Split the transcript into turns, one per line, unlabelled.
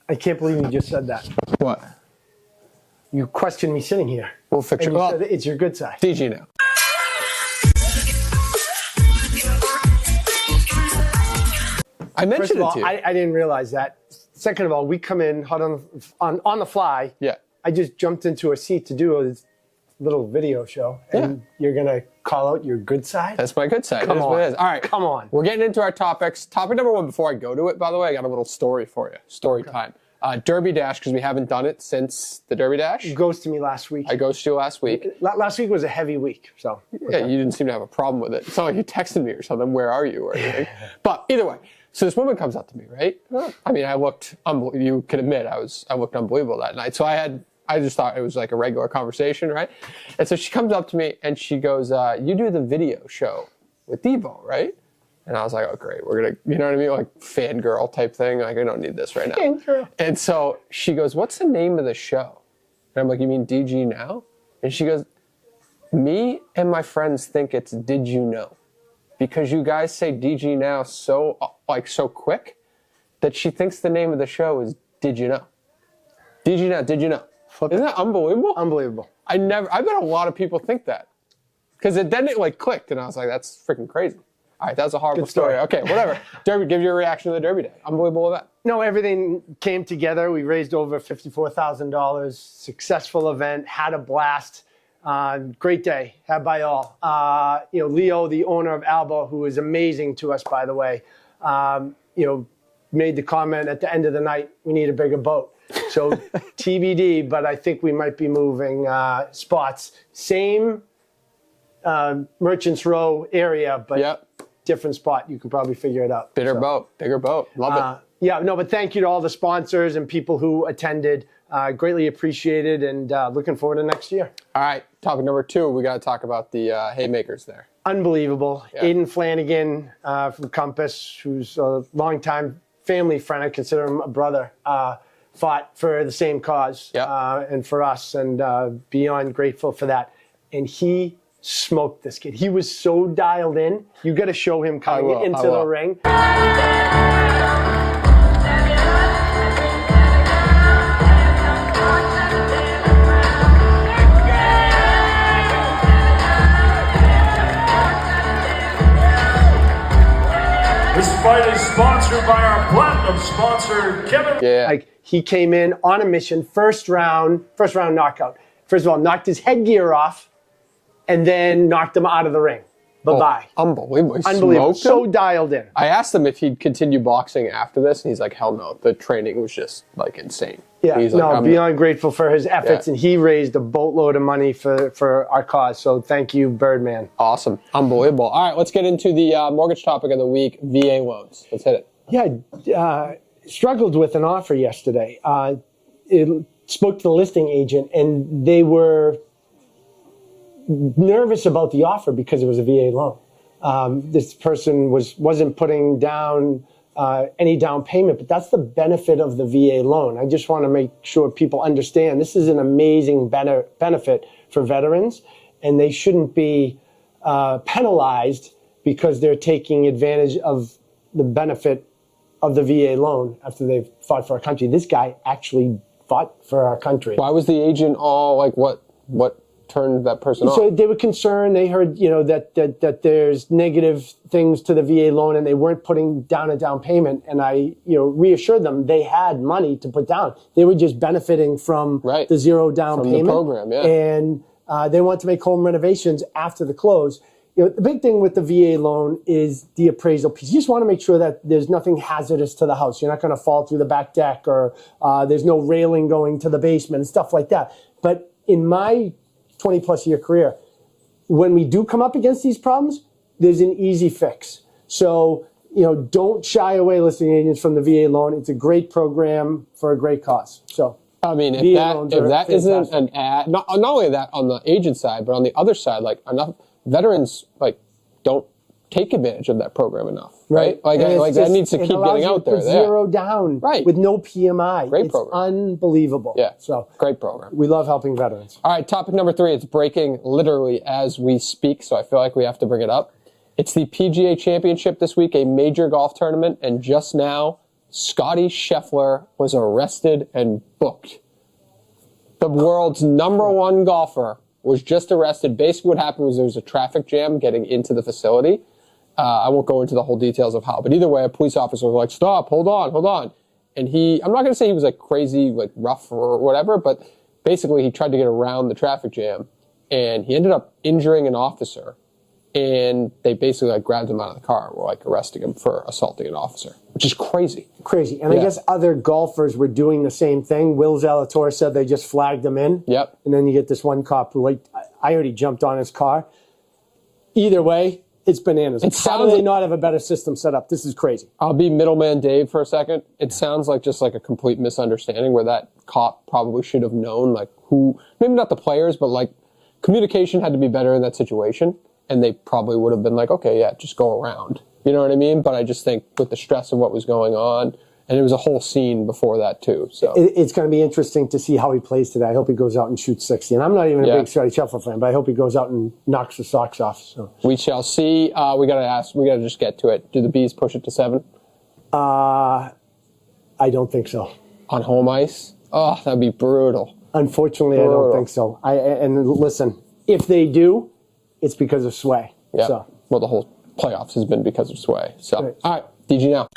I can't believe you just said that.
What?
You questioned me sitting here.
We'll fix it.
You said it's your good side.
DG now. I mentioned
First of all,
it to you.
I didn't realize that. Second of all, we come in hot on the fly.
Yeah.
I just jumped into a seat to do this little video show, and you're going to call out your good side?
That's my good side.
Come on.
What it is. All right.
Come on.
We're getting into our topics. Topic number one, before I go to it, by the way, I got a little story for you. Story time. Derby Dash, because we haven't done it since the Derby Dash.
You ghosted me last week.
I ghosted you last week.
Last week was a heavy week, so.
Yeah, you didn't seem to have a problem with it. It's not like you texted me or something, where are you or anything. But either way, so this woman comes up to me, right? I mean, I looked, you can admit, I looked unbelievable that night. So I just thought it was like a regular conversation, right? And so she comes up to me and she goes, you do the video show with Devo, right? And I was like, oh, great. We're going to, you know what I mean? Like fangirl type thing. Like, I don't need this right now.
Fangirl.
And so she goes, what's the name of the show? And I'm like, you mean DG Now? And she goes, me and my friends think it's Did You Know? Because you guys say DG Now so quick that she thinks the name of the show is Did You Know? DG Now, Did You Know? Isn't that unbelievable?
Unbelievable.
I bet a lot of people think that. Because then it like clicked and I was like, that's freaking crazy. All right, that's a horrible story. Okay, whatever. Derby, give your reaction to the Derby Day. Unbelievable event.
No, everything came together. We raised over $54,000. Successful event. Had a blast. Great day. Had by all. Leo, the owner of Alba, who is amazing to us, by the way, made the comment at the end of the night, we need a bigger boat. So TBD, but I think we might be moving spots. Same Merchants Row area, but different spot. You can probably figure it out.
Bigger boat. Love it.
But thank you to all the sponsors and people who attended. Greatly appreciated and looking forward to next year.
All right, topic number two, we got to talk about the Haymakers there.
Unbelievable. Yeah. Aiden Flanagan from Compass, who's a longtime family friend, I consider him a brother, fought for the same cause and for us, and beyond grateful for that. And he smoked this kid. He was so dialed in. You got to show him coming into the ring.
This fight is sponsored by our platinum sponsor, Kevin.
Yeah.
Like, he came in on a mission, first round knockout. First of all, knocked his headgear off and then knocked him out of the ring. Bye-bye.
Unbelievable.
Unbelievable. So dialed in.
I asked him if he'd continue boxing after this, and he's like, hell no. The training was just, like, insane.
Yeah,
he's like,
beyond grateful for his efforts, and he raised a boatload of money for our cause. So thank you, Birdman.
Awesome. Unbelievable. All right, let's get into the mortgage topic of the week, VA loans. Let's hit it.
Yeah, struggled with an offer yesterday. It spoke to the listing agent, and they were nervous about the offer because it was a VA loan. This person wasn't putting down any down payment, but that's the benefit of the VA loan. I just want to make sure people understand this is an amazing benefit for veterans, and they shouldn't be penalized because they're taking advantage of the benefit of the VA loan after they've fought for our country. This guy actually fought for our country.
Why was the agent all like, what turned that person off?
So they were concerned. They heard, that there's negative things to the VA loan, and they weren't putting down a down payment. And I, reassured them they had money to put down. They were just benefiting from the zero down payment
the program,
and they want to make home renovations after the close. The big thing with the VA loan is the appraisal piece. You just want to make sure that there's nothing hazardous to the house. You're not going to fall through the back deck, or there's no railing going to the basement and stuff like that. But in my 20-plus year career, when we do come up against these problems, there's an easy fix. So, don't shy away, listing agents, from the VA loan. It's a great program for a great cause. So,
I mean, if that isn't an ad, not only that on the agent side, but on the other side, like, enough veterans don't take advantage of that program enough, right? That needs to keep getting out there.
Zero down, with no PMI.
Great program.
Unbelievable.
Yeah,
so
great program.
We love helping veterans.
All right, topic number 3. It's breaking literally as we speak, so I feel like we have to bring it up. It's the PGA Championship this week, a major golf tournament, and just now Scotty Scheffler was arrested and booked. The world's number one golfer was just arrested. Basically what happened was there was a traffic jam getting into the facility. I won't go into the whole details of how, but either way, a police officer was like, stop, hold on. And I'm not going to say he was like crazy, like rough or whatever, but basically he tried to get around the traffic jam and he ended up injuring an officer. And they basically like grabbed him out of the car and were like arresting him for assaulting an officer, which is crazy.
Crazy. And I guess other golfers were doing the same thing. Will Zalatoris said they just flagged him in.
Yep.
And then you get this one cop who, like, I already jumped on his car. Either way, it's bananas. How do they not have a better system set up? This is crazy.
I'll be middleman Dave for a second. It sounds like just like a complete misunderstanding where that cop probably should have known, like, who, maybe not the players, but like communication had to be better in that situation. And they probably would have been like, okay, yeah, just go around. You know what I mean? But I just think with the stress of what was going on, and it was a whole scene before that too. So
it's going to be interesting to see how he plays today. I hope he goes out and shoots 60. And I'm not even a big Scotty Scheffler fan, but I hope he goes out and knocks the socks off. So
we shall see. We got to just get to it. Do the Bees push it to 7?
I don't think so.
On home ice? Oh, that'd be brutal.
Unfortunately, I don't think so. And listen, if they do, it's because of Sway.
Yeah.
So.
Well, the whole playoffs has been because of Sway. So, All right, DG now.